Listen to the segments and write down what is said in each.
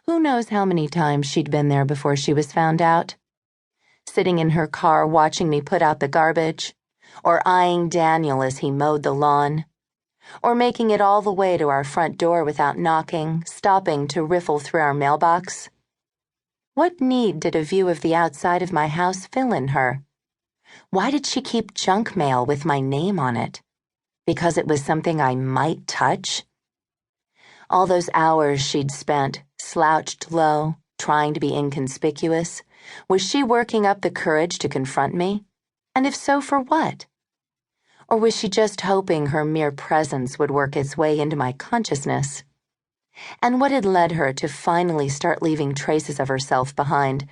Who knows how many times she'd been there before she was found out? Sitting in her car watching me put out the garbage, or eyeing Daniel as he mowed the lawn, or making it all the way to our front door without knocking, stopping to riffle through our mailbox. What need did a view of the outside of my house fill in her? Why did she keep junk mail with my name on it? Because it was something I might touch? All those hours she'd spent, slouched low, trying to be inconspicuous, was she working up the courage to confront me? And if so, for what? Or was she just hoping her mere presence would work its way into my consciousness? And what had led her to finally start leaving traces of herself behind?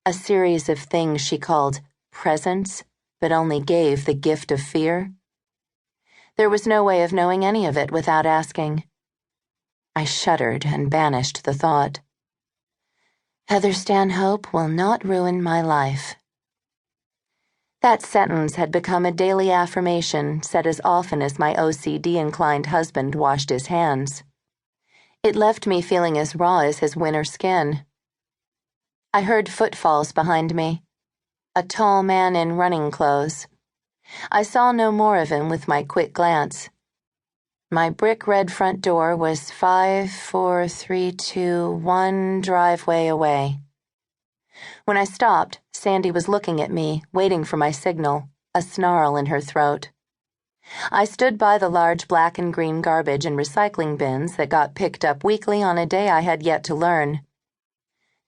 A series of things she called presents, but only gave the gift of fear? There was no way of knowing any of it without asking. I shuddered and banished the thought. Heather Stanhope will not ruin my life. That sentence had become a daily affirmation said as often as my OCD-inclined husband washed his hands. It left me feeling as raw as his winter skin. I heard footfalls behind me. A tall man in running clothes. I saw no more of him with my quick glance. My brick-red front door was 5, 4, 3, 2, 1 driveway away. When I stopped, Sandy was looking at me, waiting for my signal, a snarl in her throat. I stood by the large black and green garbage and recycling bins that got picked up weekly on a day I had yet to learn.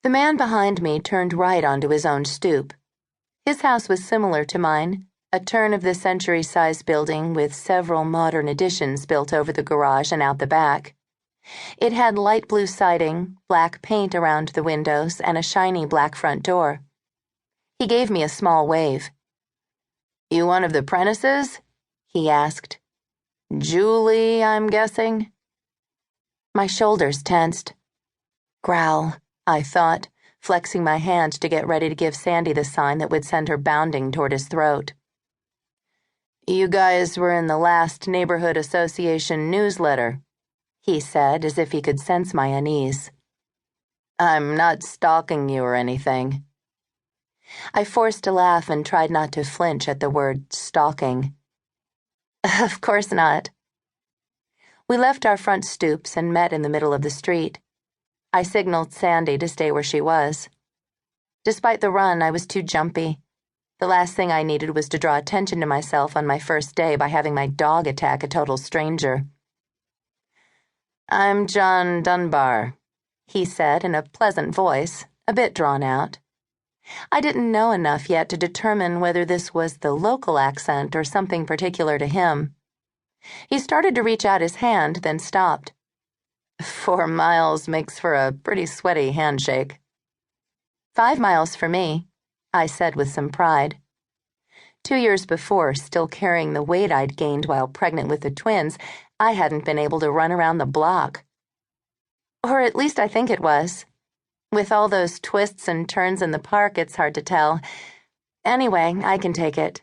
The man behind me turned right onto his own stoop. His house was similar to mine, a turn-of-the-century-size building with several modern additions built over the garage and out the back. It had light blue siding, black paint around the windows, and a shiny black front door. He gave me a small wave. "You one of the Prentices?" he asked. "Julie, I'm guessing?" My shoulders tensed. Growl, I thought, flexing my hand to get ready to give Sandy the sign that would send her bounding toward his throat. "You guys were in the last Neighborhood Association newsletter," he said, as if he could sense my unease. "I'm not stalking you or anything." I forced a laugh and tried not to flinch at the word stalking. "Of course not." We left our front stoops and met in the middle of the street. I signaled Sandy to stay where she was. Despite the run, I was too jumpy. The last thing I needed was to draw attention to myself on my first day by having my dog attack a total stranger. "I'm John Dunbar," he said in a pleasant voice, a bit drawn out. I didn't know enough yet to determine whether this was the local accent or something particular to him. He started to reach out his hand, then stopped. 4 miles makes for a pretty sweaty handshake. 5 miles for me, I said with some pride. 2 years before, still carrying the weight I'd gained while pregnant with the twins, I hadn't been able to run around the block. Or at least I think it was. With all those twists and turns in the park, it's hard to tell. Anyway, I can take it.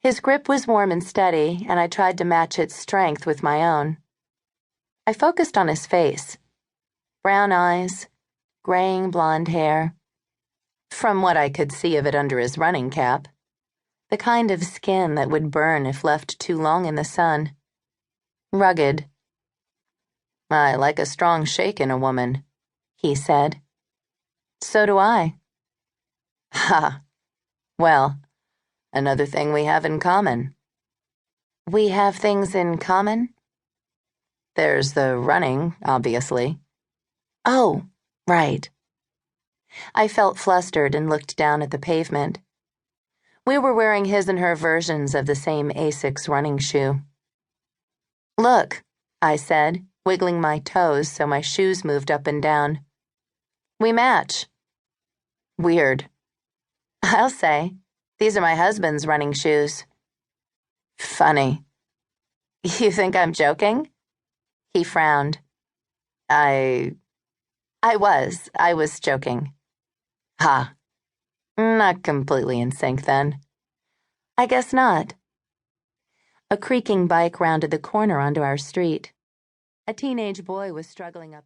His grip was warm and steady, and I tried to match its strength with my own. I focused on his face. Brown eyes, graying blonde hair. From what I could see of it under his running cap. The kind of skin that would burn if left too long in the sun. Rugged. "I like a strong shake in a woman," he said. "So do I." "Ha! Well, another thing we have in common." "We have things in common?" "There's the running, obviously." "Oh, right." I felt flustered and looked down at the pavement. We were wearing his and her versions of the same Asics running shoe. "Look," I said, wiggling my toes so my shoes moved up and down. "We match." "Weird." "I'll say. These are my husband's running shoes." "Funny." "You think I'm joking?" He frowned. I was joking." "Ha. Not completely in sync, then." "I guess not." A creaking bike rounded the corner onto our street. A teenage boy was struggling up